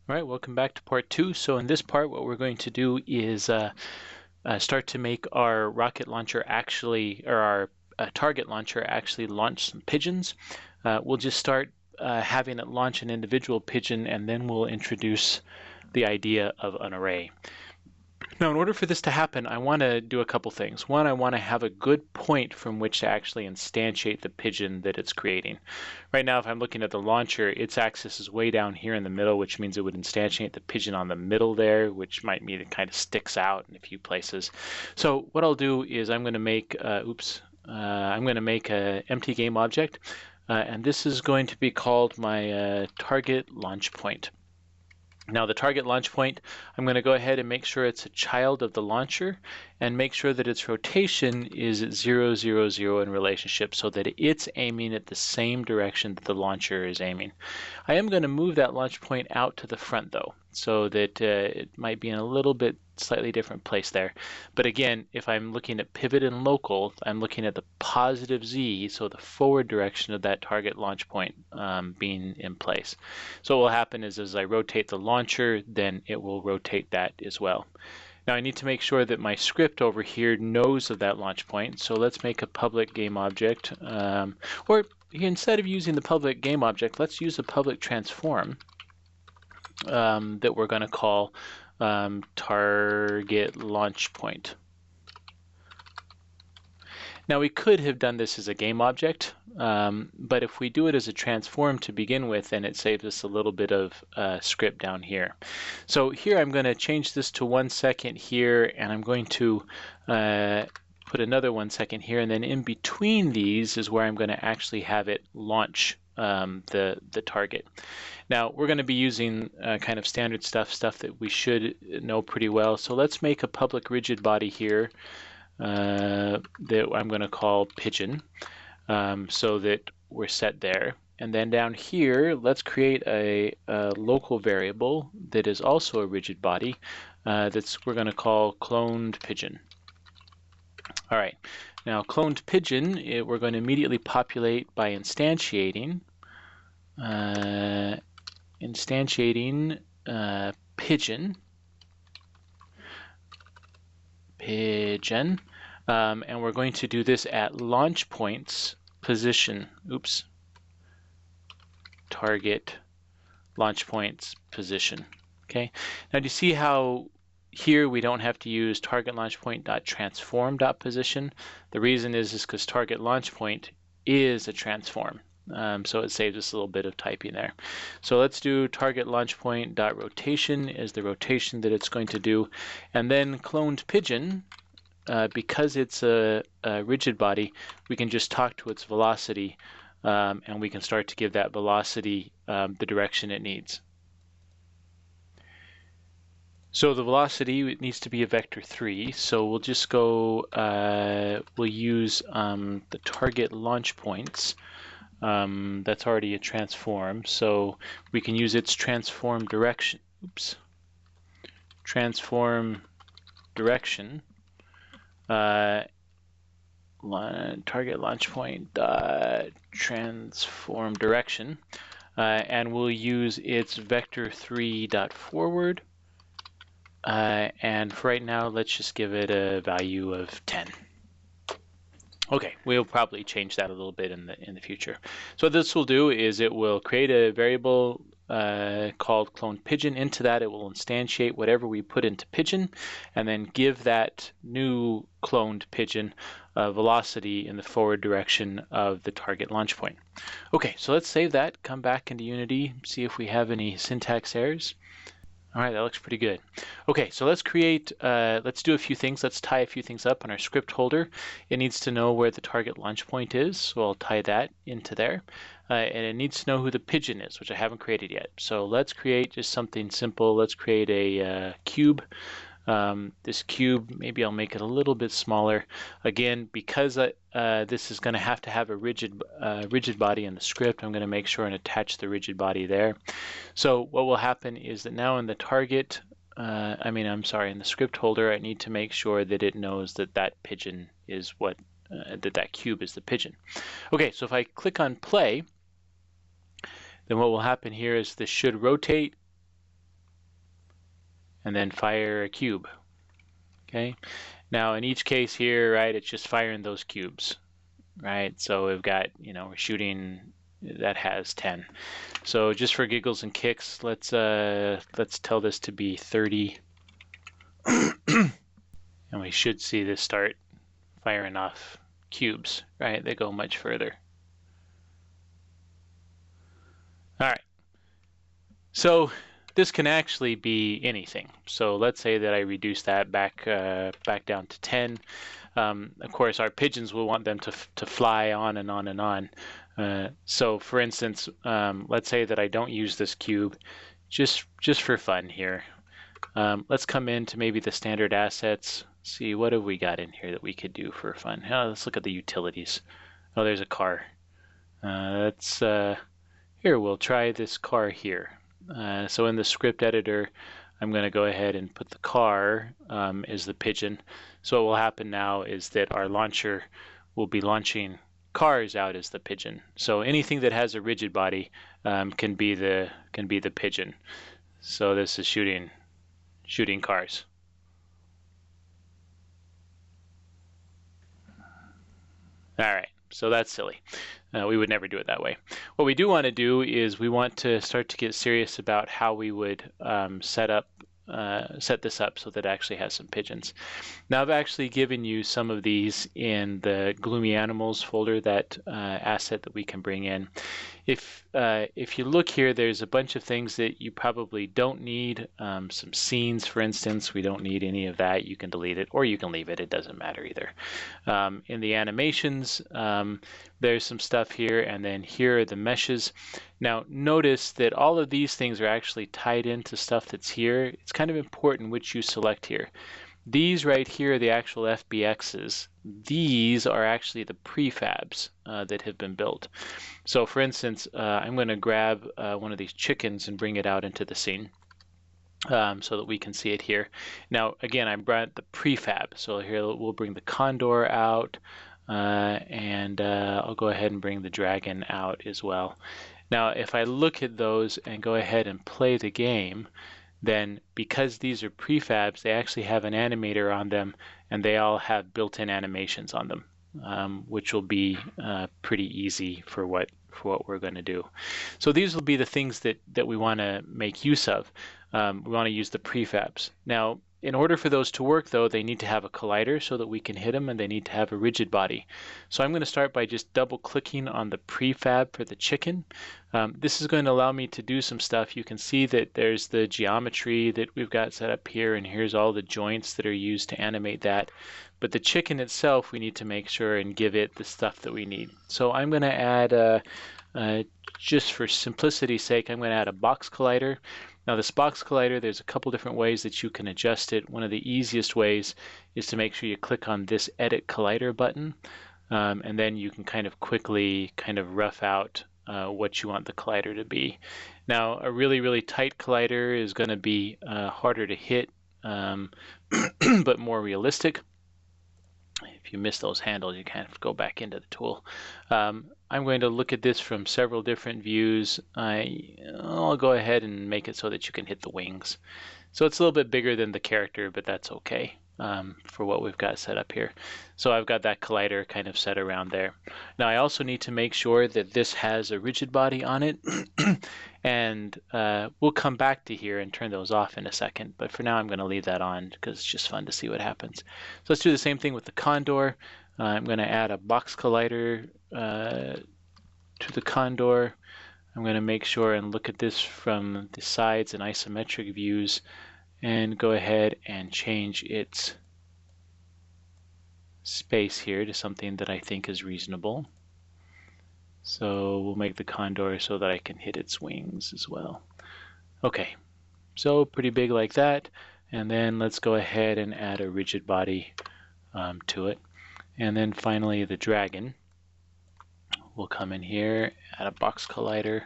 All right, welcome back to part 2. So in this part, what we're going to do is start to make our rocket launcher actually, or our target launcher actually launch some pigeons. We'll just start having it launch an individual pigeon, and then we'll introduce the idea of an array. Now, in order for this to happen, I want to do a couple things. One, I want to have a good point from which to actually instantiate the pigeon that it's creating. Right now, if I'm looking at the launcher, its axis is way down here in the middle, which means it would instantiate the pigeon on the middle there, which might mean it kind of sticks out in a few places. So what I'll do is I'm going to make, I'm going to make an empty game object, and this is going to be called my target launch point. Now the target launch point, I'm going to go ahead and make sure it's a child of the launcher and make sure that its rotation is 0, 0, 0 in relationship so that it's aiming at the same direction that the launcher is aiming. I am going to move that launch point out to the front though, so that it might be in a little bit slightly different place there. But again, if I'm looking at pivot and local, I'm looking at the positive z, so the forward direction of that target launch point being in place. So what will happen is as I rotate the launcher, then it will rotate that as well. Now I need to make sure that my script over here knows of that launch point. So let's make a public game object, or instead of using the public game object, let's use a public transform that we're going to call target launch point. Now we could have done this as a game object, but if we do it as a transform to begin with, then it saves us a little bit of script down here. So here I'm going to change this to 1 second here, and I'm going to put another 1 second here, and then in between these is where I'm going to actually have it launch the target. Now we're going to be using kind of standard stuff that we should know pretty well. So let's make a public rigid body here that I'm going to call pigeon, so that we're set there. And then down here, let's create a local variable that is also a rigid body we're going to call cloned pigeon. All right, now cloned pigeon, we're going to immediately populate by instantiating pigeon, and we're going to do this at launch points position. Target launch points position. Okay. Now do you see how here we don't have to use target launch point dot transform dot position? The reason is because target launch point is a transform. So it saves us a little bit of typing there. So let's do target launch point dot rotation is the rotation that it's going to do, and then cloned pigeon, because it's a rigid body, we can just talk to its velocity, and we can start to give that velocity the direction it needs. So the velocity, it needs to be a vector 3, so we'll just go, we'll use the target launch points. That's already a transform, so we can use its transform direction. Transform direction. Target launch point transform direction, and we'll use its vector 3 dot forward. And for right now, let's just give it a value of 10. Okay, we'll probably change that a little bit in the future. So what this will do is it will create a variable called cloned pigeon. Into that, it will instantiate whatever we put into pigeon, and then give that new cloned pigeon a velocity in the forward direction of the target launch point. Okay, so let's save that, come back into Unity, see if we have any syntax errors. All right, that looks pretty good. Okay, so let's create, let's do a few things. Let's tie a few things up on our script holder. It needs to know where the target launch point is, so I'll tie that into there. And it needs to know who the pigeon is, which I haven't created yet. So let's create just something simple. Let's create a cube. This cube, maybe I'll make it a little bit smaller. Again, because this is going to have a rigid body in the script, I'm going to make sure and attach the rigid body there. So what will happen is that now in the target, in the script holder, I need to make sure that it knows that that pigeon is what, that cube is the pigeon. Okay, so if I click on play, then what will happen here is this should rotate and then fire a cube. Okay. Now in each case here, right, it's just firing those cubes, right? So we've got, we're shooting that has 10. So just for giggles and kicks, let's tell this to be 30, and we should see this start firing off cubes, right? They go much further. All right. So this can actually be anything. So let's say that I reduce that back down to 10. Of course, our pigeons will want them to fly on and on and on. So for instance, let's say that I don't use this cube just for fun here. Let's come into maybe the standard assets. See, what have we got in here that we could do for fun? Let's look at the utilities. Oh, there's a car. Here, we'll try this car here. So in the script editor, I'm going to go ahead and put the car as the pigeon. So what will happen now is that our launcher will be launching cars out as the pigeon. So anything that has a rigid body can be the pigeon. So this is shooting cars. All right, so that's silly. We would never do it that way. What we do want to do is we want to start to get serious about how we would set this up so that it actually has some pigeons. Now I've actually given you some of these in the Gloomy Animals folder, that asset that we can bring in. If you look here, there's a bunch of things that you probably don't need. Some scenes, for instance, we don't need any of that. You can delete it or you can leave it. It doesn't matter either. In the animations, there's some stuff here, and then here are the meshes. Now notice that all of these things are actually tied into stuff that's here. It's kind of important which you select here. These right here are the actual FBXs. These are actually the prefabs that have been built. So for instance, I'm going to grab one of these chickens and bring it out into the scene so that we can see it here. Now again, I brought the prefab. So here we'll bring the condor out, and I'll go ahead and bring the dragon out as well. Now if I look at those and go ahead and play the game, then because these are prefabs, they actually have an animator on them, and they all have built-in animations on them, which will be pretty easy for what we're going to do. So these will be the things that we want to make use of. We want to use the prefabs. Now, in order for those to work, though, they need to have a collider so that we can hit them, and they need to have a rigid body. So I'm going to start by just double-clicking on the prefab for the chicken. This is going to allow me to do some stuff. You can see that there's the geometry that we've got set up here, and here's all the joints that are used to animate that. But the chicken itself, we need to make sure and give it the stuff that we need. So I'm going to add, just for simplicity's sake, I'm going to add a box collider. Now this box collider, there's a couple different ways that you can adjust it. One of the easiest ways is to make sure you click on this Edit Collider button, and then you can kind of quickly rough out what you want the collider to be. Now a really, really tight collider is going to be harder to hit, but more realistic. If you miss those handles, you kind of go back into the tool. I'm going to look at this from several different views. I'll go ahead and make it so that you can hit the wings. So it's a little bit bigger than the character, but that's okay for what we've got set up here. So I've got that collider kind of set around there. Now I also need to make sure that this has a rigid body on it. And we'll come back to here and turn those off in a second. But for now, I'm going to leave that on because it's just fun to see what happens. So let's do the same thing with the condor. I'm going to add a box collider to the condor. I'm going to make sure and look at this from the sides and isometric views and go ahead and change its space here to something that I think is reasonable. So we'll make the condor so that I can hit its wings as well. Okay, so pretty big like that. And then let's go ahead and add a rigid body to it. And then finally the dragon. We'll come in here, add a box collider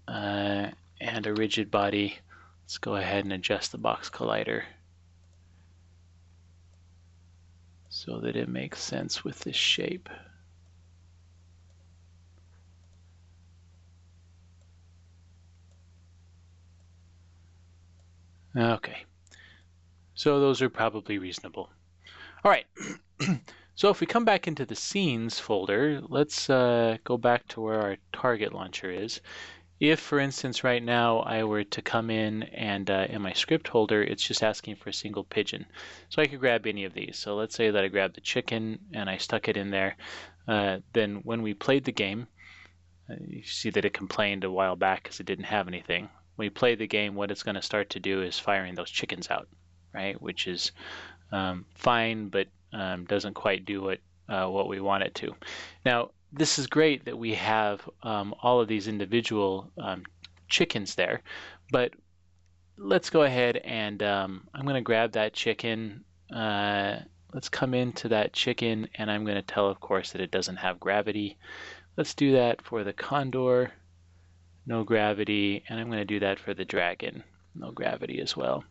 and a rigid body. Let's go ahead and adjust the box collider so that it makes sense with this shape. Okay, So those are probably reasonable. All right. So if we come back into the scenes folder, let's go back to where our target launcher is. If, for instance, right now I were to come in and in my script holder, it's just asking for a single pigeon. So I could grab any of these. So let's say that I grabbed the chicken and I stuck it in there. Then when we played the game, you see that it complained a while back because it didn't have anything. When we play the game, what it's going to start to do is firing those chickens out, right? Which is fine, but doesn't quite do what we want it to. Now, this is great that we have all of these individual chickens there, but let's go ahead and I'm going to grab that chicken. Let's come into that chicken, and I'm going to tell, of course, that it doesn't have gravity. Let's do that for the condor, no gravity, and I'm going to do that for the dragon, no gravity as well.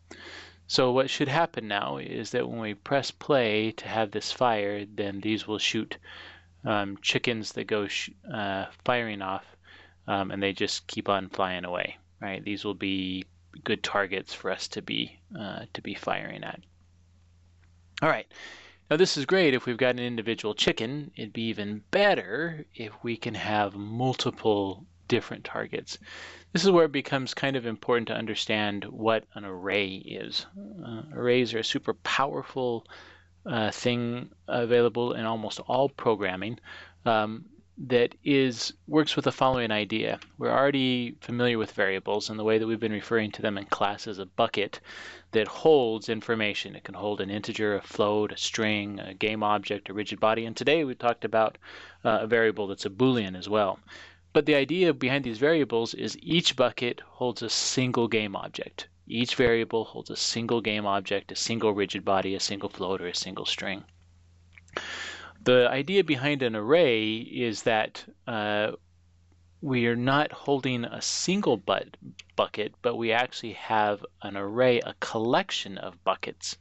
So what should happen now is that when we press play to have this fire, then these will shoot chickens that go firing off, and they just keep on flying away, right? These will be good targets for us to be firing at. All right. Now this is great if we've got an individual chicken. It'd be even better if we can have multiple different targets. This is where it becomes kind of important to understand what an array is. Arrays are a super powerful thing available in almost all programming that works with the following idea. We're already familiar with variables, and the way that we've been referring to them in class is a bucket that holds information. It can hold an integer, a float, a string, a game object, a rigid body, and today we talked about a variable that's a Boolean as well. But the idea behind these variables is each bucket holds a single game object. Each variable holds a single game object, a single rigid body, a single float, or a single string. The idea behind an array is that we are not holding a single bucket, but we actually have an array, a collection of buckets.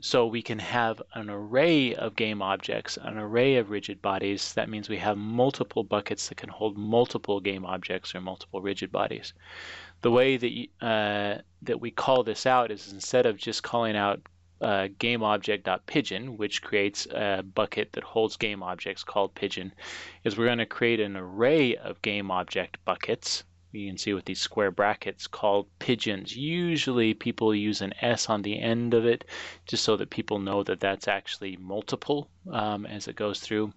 So we can have an array of game objects, an array of rigid bodies. That means we have multiple buckets that can hold multiple game objects or multiple rigid bodies. The way that we call this out is instead of just calling out GameObject.Pigeon, which creates a bucket that holds game objects called pigeon, is we're going to create an array of game object buckets. You can see with these square brackets called pigeons. Usually people use an S on the end of it just so that people know that that's actually multiple as it goes through.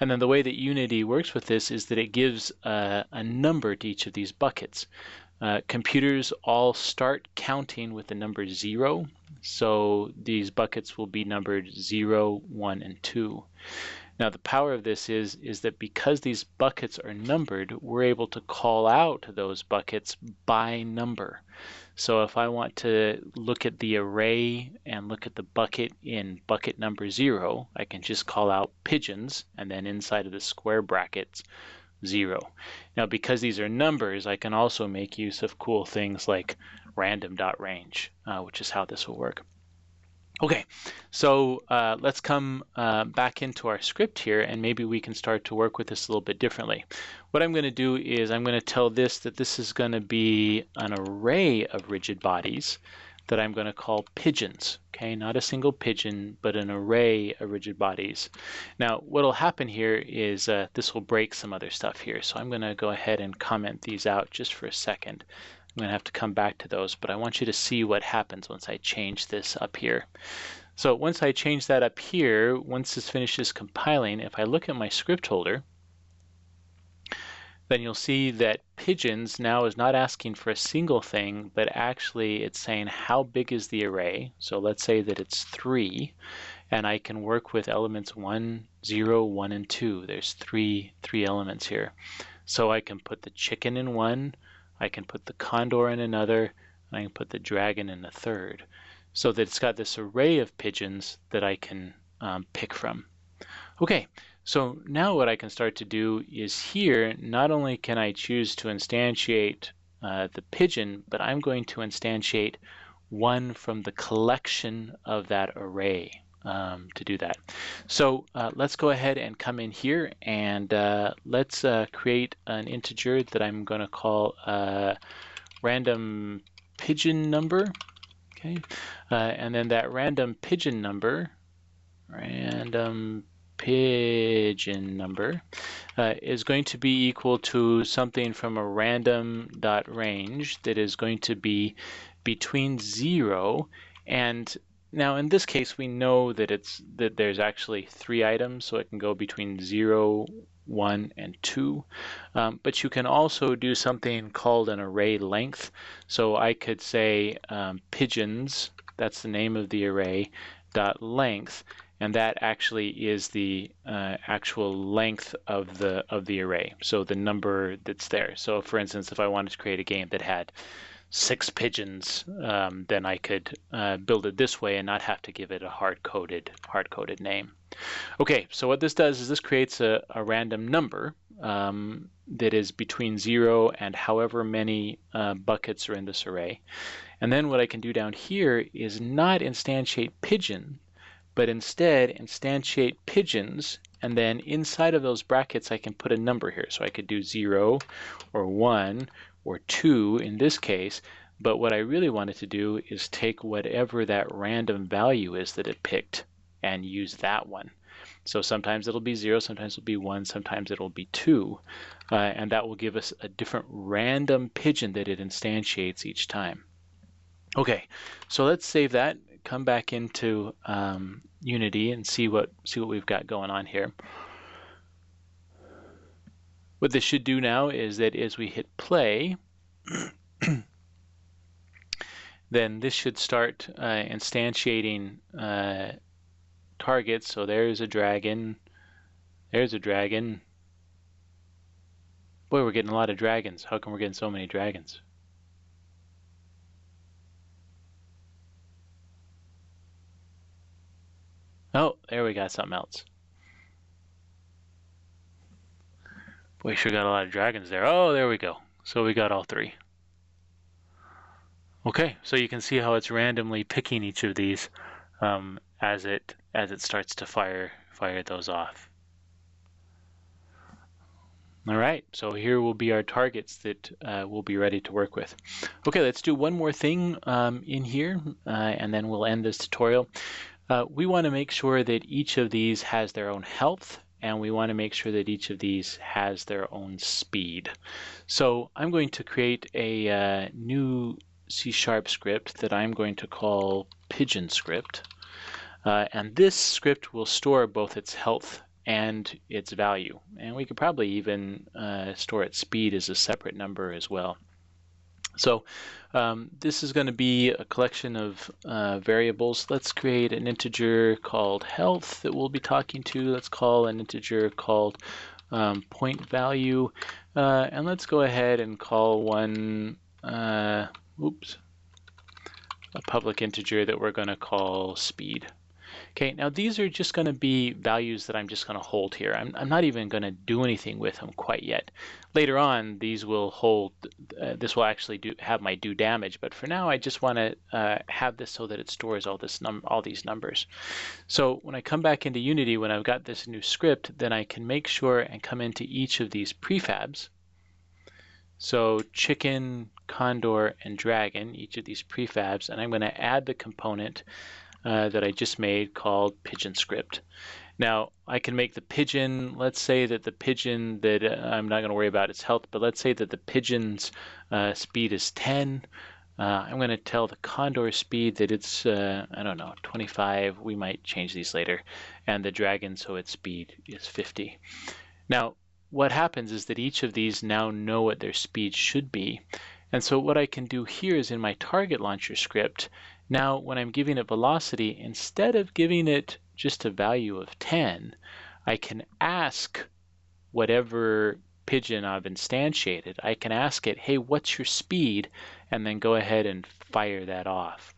And then the way that Unity works with this is that it gives a number to each of these buckets. Computers all start counting with the number 0, so these buckets will be numbered 0, 1, and 2. Now the power of this is that because these buckets are numbered, we're able to call out those buckets by number. So if I want to look at the array and look at the bucket in bucket number 0, I can just call out pigeons, and then inside of the square brackets 0. Now because these are numbers, I can also make use of cool things like random.range, which is how this will work. Okay, so let's come back into our script here, and maybe we can start to work with this a little bit differently. What I'm going to do is I'm going to tell this that this is going to be an array of rigid bodies that I'm going to call pigeons. Okay, not a single pigeon, but an array of rigid bodies. Now, what will happen here is this will break some other stuff here. So I'm going to go ahead and comment these out just for a second. I'm going to have to come back to those, but I want you to see what happens once I change this up here. So once I change that up here, once this finishes compiling, if I look at my script holder, then you'll see that pigeons now is not asking for a single thing, but actually it's saying how big is the array. So let's say that it's 3, and I can work with elements 1, 0, 1, and 2. There's three elements here. So I can put the chicken in one, I can put the condor in another, and I can put the dragon in a third. So that it's got this array of pigeons that I can pick from. Okay, so now what I can start to do is here, not only can I choose to instantiate the pigeon, but I'm going to instantiate one from the collection of that array to do that. So let's go ahead and come in here, and let's create an integer that I'm going to call random pigeon number. Okay, and then that random pigeon number is going to be equal to something from a random.range that is going to be between 0 and, now in this case we know that there's actually 3 items, so it can go between 0, 1, and 2. But you can also do something called an array length. So I could say pigeons, that's the name of the array, dot length, and that actually is the actual length of the array, so the number that's there. So for instance, if I wanted to create a game that had 6 pigeons, then I could build it this way and not have to give it a hard-coded name. Okay, so what this does is this creates a random number that is between 0 and however many buckets are in this array. And then what I can do down here is not instantiate pigeon, but instead instantiate pigeons, and then inside of those brackets I can put a number here. So I could do 0 or 1 or 2 in this case, but what I really wanted to do is take whatever that random value is that it picked and use that one. So sometimes it'll be 0, sometimes it'll be 1, sometimes it'll be 2, and that will give us a different random pigeon that it instantiates each time. Okay, so let's save that, come back into Unity and see what we've got going on here. What this should do now is that as we hit play, then this should start instantiating targets. So there's a dragon, there's a dragon. Boy, we're getting a lot of dragons. How come we're getting so many dragons? Oh, there we got something else. Boy, sure got a lot of dragons there. Oh, there we go. So we got all 3. Okay, so you can see how it's randomly picking each of these as it starts to fire those off. All right, so here will be our targets that we'll be ready to work with. Okay, let's do one more thing in here, and then we'll end this tutorial. We want to make sure that each of these has their own health, and we want to make sure that each of these has their own speed. So I'm going to create a new C# script that I'm going to call pigeon script. And this script will store both its health and its value. And we could probably even store its speed as a separate number as well. So this is going to be a collection of variables. Let's create an integer called health that we'll be talking to. Let's call an integer called point value. And let's go ahead and call one, a public integer that we're going to call speed. Okay, now these are just going to be values that I'm just going to hold here. I'm not even going to do anything with them quite yet. Later on, these will hold, this will actually have my do damage, but for now I just want to have this so that it stores all these numbers. So when I come back into Unity, when I've got this new script, then I can make sure and come into each of these prefabs. So chicken, condor, and dragon, each of these prefabs, and I'm going to add the component that I just made called pigeon script. Now I can make the pigeon, let's say that the pigeon that I'm not going to worry about its health, but let's say that the pigeon's speed is 10. I'm going to tell the condor speed that it's, I don't know, 25. We might change these later. And the dragon, so its speed is 50. Now what happens is that each of these now know what their speed should be. And so what I can do here is in my target launcher script, now when I'm giving it velocity, instead of giving it just a value of 10, I can ask whatever pigeon I've instantiated, I can ask it, hey, what's your speed? And then go ahead and fire that off.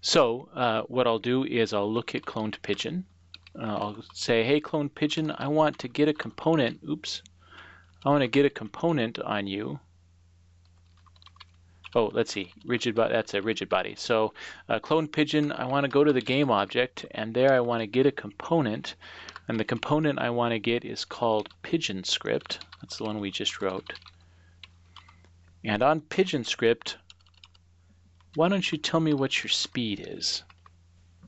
So what I'll do is I'll look at cloned pigeon. I'll say, hey, cloned pigeon, I want to get a component, I want to get a component on you. Oh, let's see, rigid body, that's a rigid body. So clone pigeon, I want to go to the game object, and there I want to get a component, and the component I want to get is called pigeon script. That's the one we just wrote. And on pigeon script, why don't you tell me what your speed is?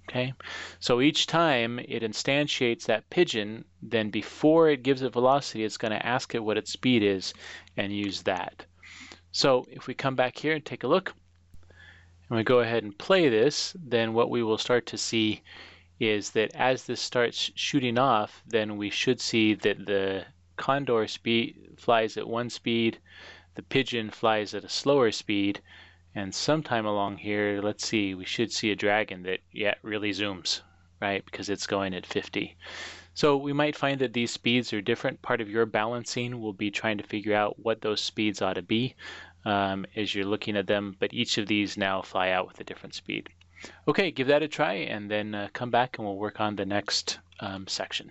Okay, so each time it instantiates that pigeon, then before it gives it velocity, it's going to ask it what its speed is and use that. So if we come back here and take a look, and we go ahead and play this, then what we will start to see is that as this starts shooting off, then we should see that the condor flies at one speed, the pigeon flies at a slower speed, and sometime along here, let's see, we should see a dragon that, really zooms, right? Because it's going at 50. So we might find that these speeds are different. Part of your balancing will be trying to figure out what those speeds ought to be as you're looking at them, but each of these now fly out with a different speed. Okay, give that a try and then come back and we'll work on the next section.